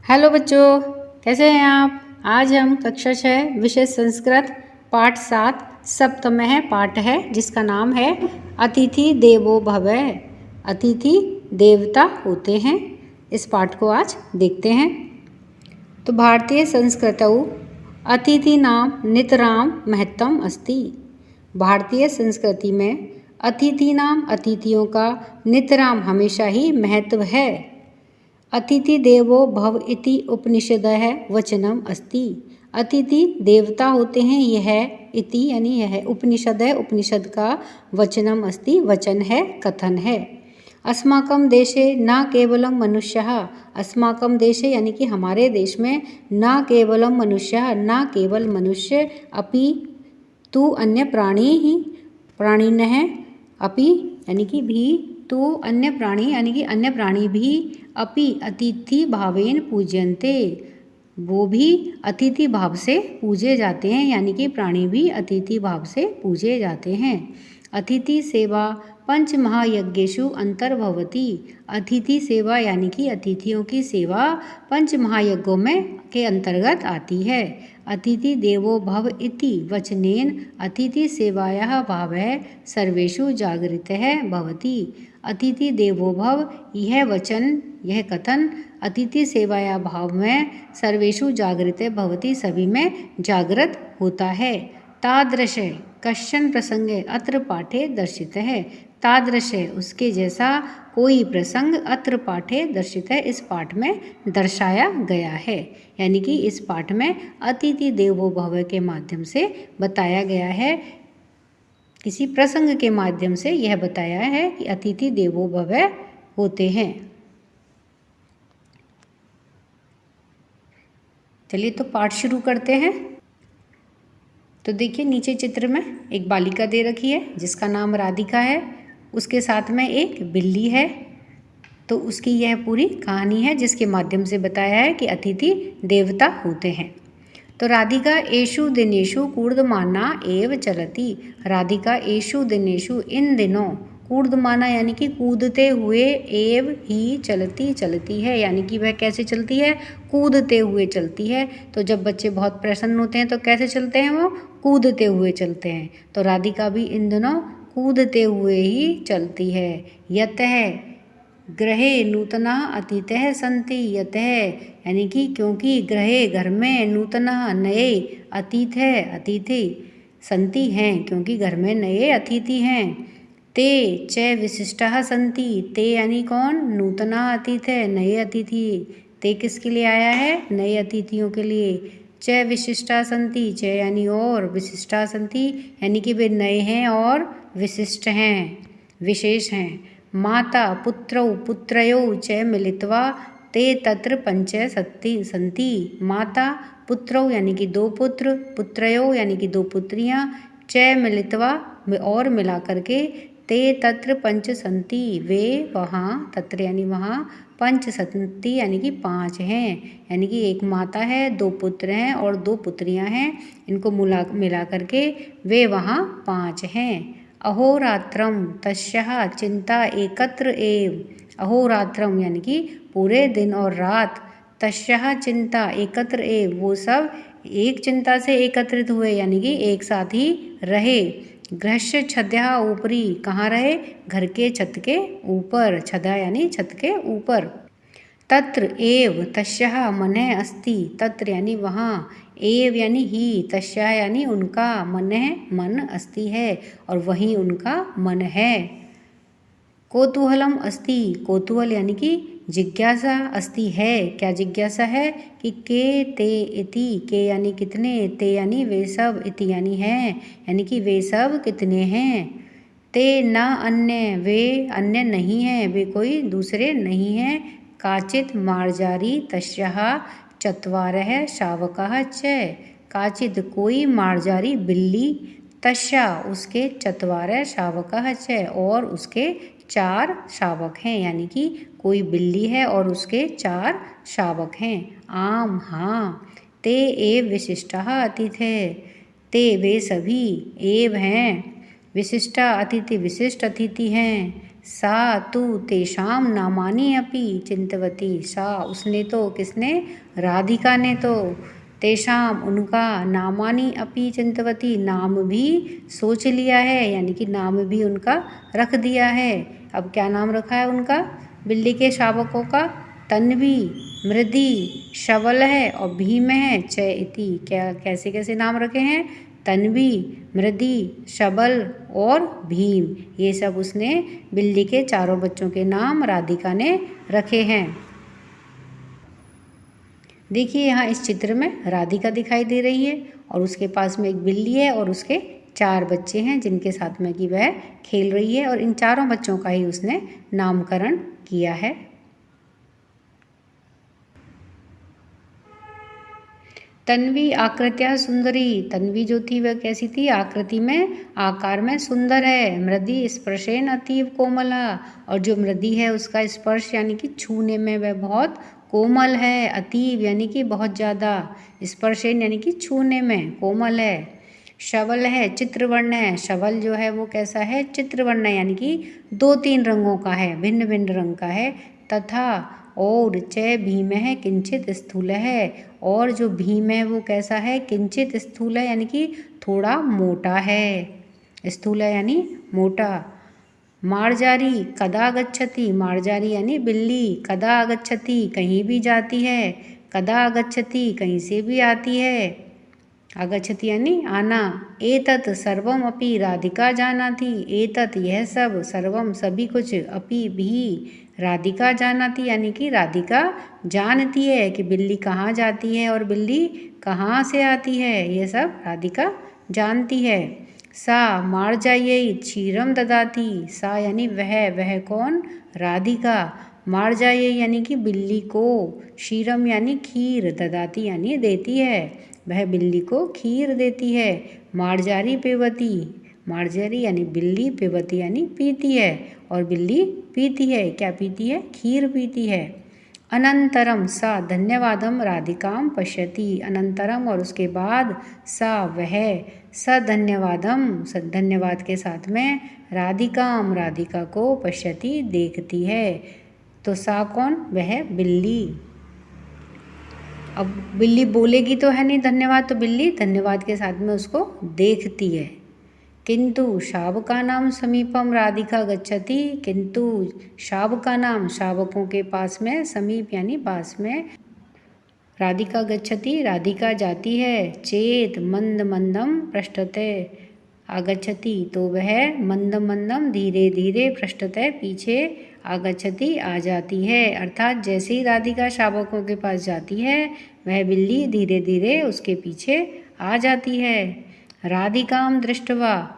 Hello बच्चों, कैसे हैं आप। आज हम कक्षा 6 विषय संस्कृत पाठ 7 सप्तमः पाठ है जिसका नाम है अतिथि देवो भव। अतिथि देवता होते हैं। इस पाठ को आज देखते हैं। तो भारतीय संस्कृतौ अतिथीनां नितरां महत्वम् अस्ति। भारतीय संस्कृति में अतिथीनां अतिथियों का नितरां हमेशा ही महत्व है। अतिथि देवो भव इति उपनिषदः वचनम अस्ति। अतिथि देवता होते हैं, यह इति यानी यह उपनिषद है, उपनिषद का वचनम अस्ति, वचन है, कथन है। अस्माकं देशे न केवलं मनुष्यः, अस्माकं देशे यानी कि हमारे देश में न केवलं मनुष्यः, न केवल मनुष्य, अपि तु अन्य प्राणी ही प्राणिनः, अपि यानी कि भी, तो अन्य प्राणी यानी कि अन्य प्राणी भी अपि अतिथि भावेन पूज्यन्ते, वो भी अतिथि भाव से पूजे जाते हैं, यानी कि प्राणी भी अतिथि भाव से पूजे जाते हैं। अतिथि सेवा पंच महायज्ञेषु अंतर्भवति। अतिथि सेवा यानी कि अतिथियों की सेवा पंच महायज्ञों में के अंतर्गत आती है। अतिथि देवो भव इति वचनेन अतिथि सेवायाः भावः सर्वेषु जागृतः भवति। अतिथि देवो भव, यह वचन, यह कथन अतिथि सेवाया भाव में सर्वेषु जागृत भवति, सभी में जागृत होता है। तादृश कश्चन प्रसंगे अत्र पाठे दर्शित है। तादृश उसके जैसा कोई प्रसंग अत्र पाठे दर्शित है, इस पाठ में दर्शाया गया है। यानी कि इस पाठ में अतिथि देवो भव के माध्यम से बताया गया है, किसी प्रसंग के माध्यम से यह बताया है कि अतिथि देवो भव होते हैं। चलिए तो पाठ शुरू करते हैं। तो देखिए नीचे चित्र में एक बालिका दे रखी है जिसका नाम राधिका है, उसके साथ में एक बिल्ली है। तो उसकी यह पूरी कहानी है जिसके माध्यम से बताया है कि अतिथि देवता होते हैं। तो राधिका एषु दिनेषु कूर्दमाना एव चलती। राधिका एषु दिनेषु इन दिनों, कूर्दमाना यानी कि कूदते हुए, एव ही चलती चलती है, यानी कि वह कैसे चलती है, कूदते हुए चलती है। तो जब बच्चे बहुत प्रसन्न होते हैं तो कैसे चलते हैं, वो कूदते हुए चलते हैं। तो राधिका भी इन दिनों कूदते हुए ही चलती है। यतः गृहे नूतना अतिथयः सन्ति। यतः यानी कि क्योंकि गृहे घर में, नूतना नए, अतिथि सन्ति हैं, क्योंकि घर में नए अतिथि हैं। ते च विशिष्टाः सन्ति। ते यानी कौन, नूतना अतिथि, नए अतिथि। ते किसके लिए आया है, नए अतिथियों के लिए। च विशिष्टा सन्ति, च यानी और, विशिष्टा सन्ति यानी कि वे नए हैं और विशिष्ट हैं, विशेष हैं। माता पुत्रौ पुत्रयो च मिलित्वा ते तत्र पंच सन्ति। माता पुत्रौ यानी कि दो पुत्र, पुत्रयो यानी कि दो पुत्रियां, च मिलित्वा और मिला करके, ते तत्र पंच सन्ति वे वहाँ, तत्र यानी वहाँ, पंच सन्ति यानी कि 5 हैं। यानी कि एक माता है, दो पुत्र हैं और दो पुत्रियां हैं, इनको मिला करके वे वहाँ 5 हैं। अहोरात्रम तस्याः चिंता एकत्र एव। अहोरात्रम यानी कि पूरे दिन और रात, तस्याः चिंता एकत्र एव, वो सब एक चिंता से एकत्रित हुए, यानी कि एक साथ ही रहे। गृहस्य छद्यः ऊपरी, कहाँ रहे, घर के छत के ऊपर, छदा यानी छत के ऊपर। तत्र एव तस्याः मनः अस्ति। तत्र यानी वहाँ, एव यानी ही, तस्याः यानी उनका, मनः मन अस्ति है और वही उनका मन है। कौतूहलम अस्ति। कौतूहल यानी कि जिज्ञासा, अस्ति है, क्या जिज्ञासा है कि के ते इति, के यानी कितने, ते यानी वे सब, इति यानी है, यानी कि वे सब कितने हैं। ते न अन्य, वे अन्य नहीं हैं, वे कोई दूसरे नहीं हैं। काचित् मार्जारी तस्याः चत्वारः शावकाः च। काचित् कोई, मार्जारी बिल्ली, तस्या उसके, चत्वारः शावकाः च और उसके 4 शावक हैं, यानी कि कोई बिल्ली है और उसके 4 शावक हैं। आम हाँ। ते एव विशिष्टाः अतिथयः। ते वे सभी, एव हैं, विशिष्टा अतिथि विशिष्ट अतिथि हैं। सा तु तेषां नामानि अपि चिंतवती। सा उसने तो, किसने, राधिका ने तो, तेषाम उनका, नामानि अपि चिंतवती नाम भी सोच लिया है, यानी कि नाम भी उनका रख दिया है। अब क्या नाम रखा है उनका, बिल्ली के शावकों का? तन्वी, मृदी, शबल है और भीम है, च इति। क्या कैसे कैसे नाम रखे हैं? तन्वी, मृदी, शबल और भीम, ये सब उसने बिल्ली के चारों बच्चों के नाम राधिका ने रखे हैं। देखिए यहाँ इस चित्र में राधिका दिखाई दे रही है और उसके पास में एक बिल्ली है और उसके 4 बच्चे हैं जिनके साथ में कि वह खेल रही है, और इन चारों बच्चों का ही उसने नामकरण किया है। तन्वी आकृत्या सुंदरी, तन्वी जो थी वह कैसी थी? आकृति में, आकार में सुंदर है। मृदी स्पर्शेन अतीव कोमला, और जो मृदी है उसका स्पर्श यानी कि छूने में वह बहुत कोमल है। अतीव यानी कि बहुत ज़्यादा, स्पर्शेन यानी कि छूने में कोमल है। शबल है, चित्रवर्ण है। शबल जो है वो कैसा है? चित्रवर्ण है, यानी कि 2-3 रंगों का है, भिन्न भिन्न रंग का है। तथा और च भीम है किंचित स्थूल है, और जो भीम है वो कैसा है? किंचित स्थूल है, यानी कि थोड़ा मोटा है। स्थूल है यानी मोटा। मार्जारी कदा गच्छति, मार्जारी यानी बिल्ली, कदा आगच्छति कहीं भी जाती है, कदा आगच्छति कहीं से भी आती है, आगच्छति यानी आना। एतत् सर्वम अपि राधिका जानाति, एतत् यह सब, सर्वम सभी कुछ, अपि भी, राधिका जानाति यानी कि राधिका जानती है कि बिल्ली कहाँ जाती है और बिल्ली कहाँ से आती है, ये सब राधिका जानती है। सा मार्जायै क्षीरम ददाति, सा यानी वह कौन? राधिका। मार्जायै यानी कि बिल्ली को, क्षीरम यानी खीर, ददाती यानी देती है, वह बिल्ली को खीर देती है। मार्जारी पेवती, मार्जारी यानी बिल्ली, पेवती यानी पीती है, और बिल्ली पीती है, क्या पीती है? खीर पीती है। अनंतरम सा धन्यवादम राधिकाम पश्यति, अनंतरम और उसके बाद, सा वह, स धन्यवादम धन्यवाद के साथ में, राधिकाम राधिका को, पश्यति देखती है। तो सा कौन? वह बिल्ली। अब बिल्ली बोलेगी तो है नहीं धन्यवाद, तो बिल्ली धन्यवाद के साथ में उसको देखती है। किंतु शावकानां समीपम राधिका गच्छति, किंतु शावकानां, शावकों के पास में, समीप यानी पास में, राधिका गच्छति राधिका जाती है। चेत मंद मंदम पृष्ठते आगच्छति, तो वह मंद मंदम धीरे धीरे, पृष्ठते पीछे, आगच्छति आ जाती है। अर्थात जैसे ही राधिका शावकों के पास जाती है वह बिल्ली धीरे धीरे उसके पीछे आ जाती है। राधिकाम दृष्टवा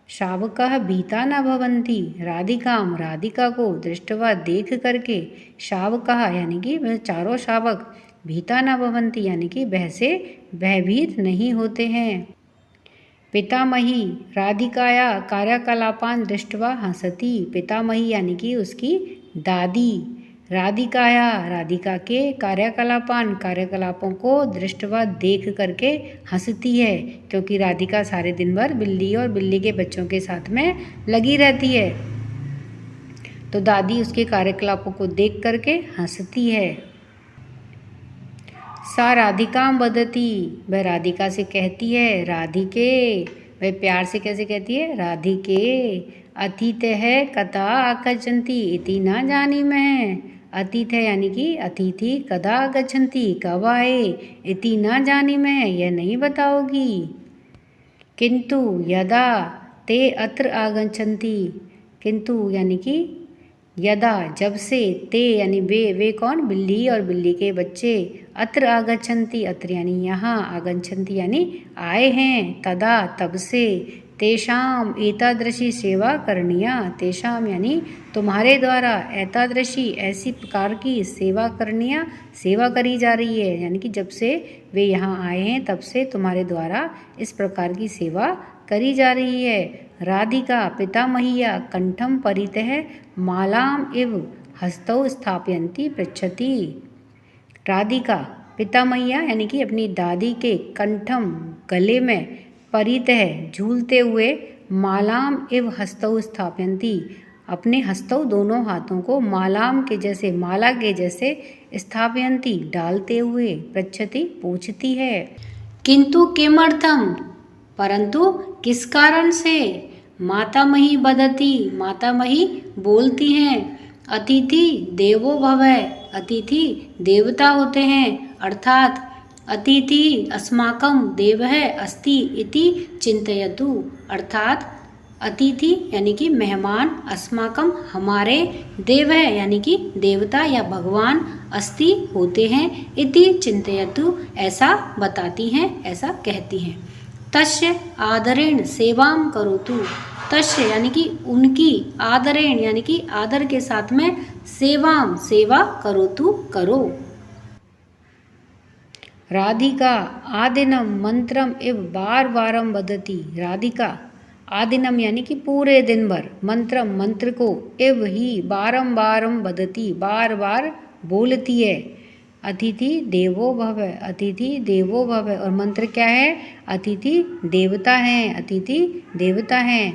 शावकः भीता न भवन्ति, राधिकाम राधिका को, दृष्टवा देख करके, शावकः यानी कि वह चारों शावक, भीता न भवन्ति यानी कि वह से भयभीत नहीं होते हैं। पितामही राधिकाया कार्यकलापान दृष्टवा हंसती, पितामही यानी कि उसकी दादी, राधिकाया राधिका के, कार्यकलापान कार्यकलापों को, दृष्टवा देख करके हंसती है, क्योंकि राधिका सारे दिन भर बिल्ली और बिल्ली के बच्चों के साथ में लगी रहती है, तो दादी उसके कार्यकलापों को देख करके हंसती है। सा राधिकाम वदती, वह राधिका से कहती है, राधिके, वह प्यार से कैसे कहती है? राधिके। अतीत है कदा आगच्छन्ति इति न जानी मैं, अतीत है यानी कि अतिथि, कदा आगच्छन्ति कब आए, इति न जानी मैं यह नहीं बताओगी। किंतु यदा ते अत्र आगच्छन्ति, किंतु यानी कि यदा जब से, ते यानी वे कौन? बिल्ली और बिल्ली के बच्चे, अत्र आगच्छन्ति, अत्र यानी यहाँ, आगच्छन्ति यानी आए हैं, तदा तब से, तेषाम एतादृशी सेवा करनिया, तेषाम यानी तुम्हारे द्वारा, एतादृशी ऐसी प्रकार की सेवा करनिया, सेवा करी जा रही है, यानी कि जब से वे यहाँ आए हैं तब से तुम्हारे द्वारा इस प्रकार की सेवा करी जा रही है। राधिका पितामह्या कंठम परितः मालाम इव हस्तौ स्थापयन्ती पृच्छति, राधिका पितामह्या यानी कि अपनी दादी के कंठम गले में, परितः झूलते हुए, मालाम इव हस्तौ स्थापयन्ती अपने हस्तों दोनों हाथों को मालाम के जैसे माला के जैसे स्थापयन्ति डालते हुए पृच्छति पूछती है। किंतु किमर्थम परंतु किस कारण से। मातामही वदति मातामही बोलती हैं। अतिथि देवो भव अतिथि देवता होते हैं अर्थात अतिथि अस्माकं देवः अस्ति इति चिंतयतु अर्थात अतिथि यानी कि मेहमान अस्माकं हमारे देवः यानी कि देवता या भगवान अस्ति होते हैं इति चिंतयतु ऐसा बताती हैं ऐसा कहती हैं। तस्य आदरेण सेवाम करोतु तस्य यानी कि उनकी आदरेण यानी कि आदर के साथ में सेवाम सेवा करोतु करो। राधिका आदिनम मंत्रम इव बार बारम वदति राधिका आदिनम यानी कि पूरे दिन भर मंत्रम मंत्र को इव ही बारम बारम वदति बार बार बोलती है। अतिथि देवो भव अतिथि देवो भव और मंत्र क्या है अतिथि देवता हैं अतिथि देवता हैं।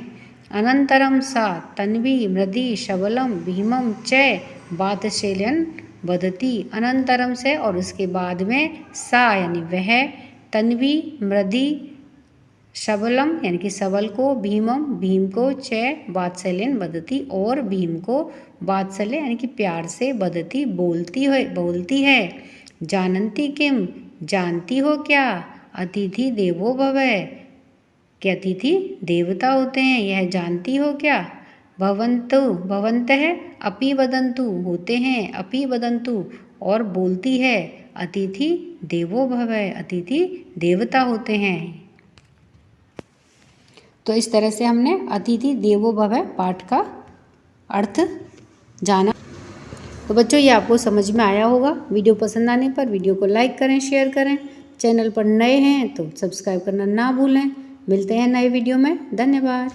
अनंतरम सा तन्वी मृदि शबलम भीमम च वात्सल्यं वदति अनंतरम से और उसके बाद में सा यानी वह तन्वी मृदि शबलम यानी कि सबल को भीमम भीम को च वात्सल्यन वदति और भीम को वात्सल्य यानी कि प्यार से वदति बोलती है। जानन्ति किम जानती हो क्या अतिथि देवो भव कि अतिथि देवता होते हैं यह जानती हो क्या। भवन्तु भवन्तः अपि वदन्तु होते हैं अपि वदन्तु और बोलती है अतिथि देवो भव अतिथि देवता होते हैं। तो इस तरह से हमने अतिथि देवो भव पाठ का अर्थ जाना। तो बच्चों ये आपको समझ में आया होगा। वीडियो पसंद आने पर वीडियो को लाइक करें शेयर करें। चैनल पर नए हैं तो सब्सक्राइब करना ना भूलें। मिलते हैं नए वीडियो में। धन्यवाद।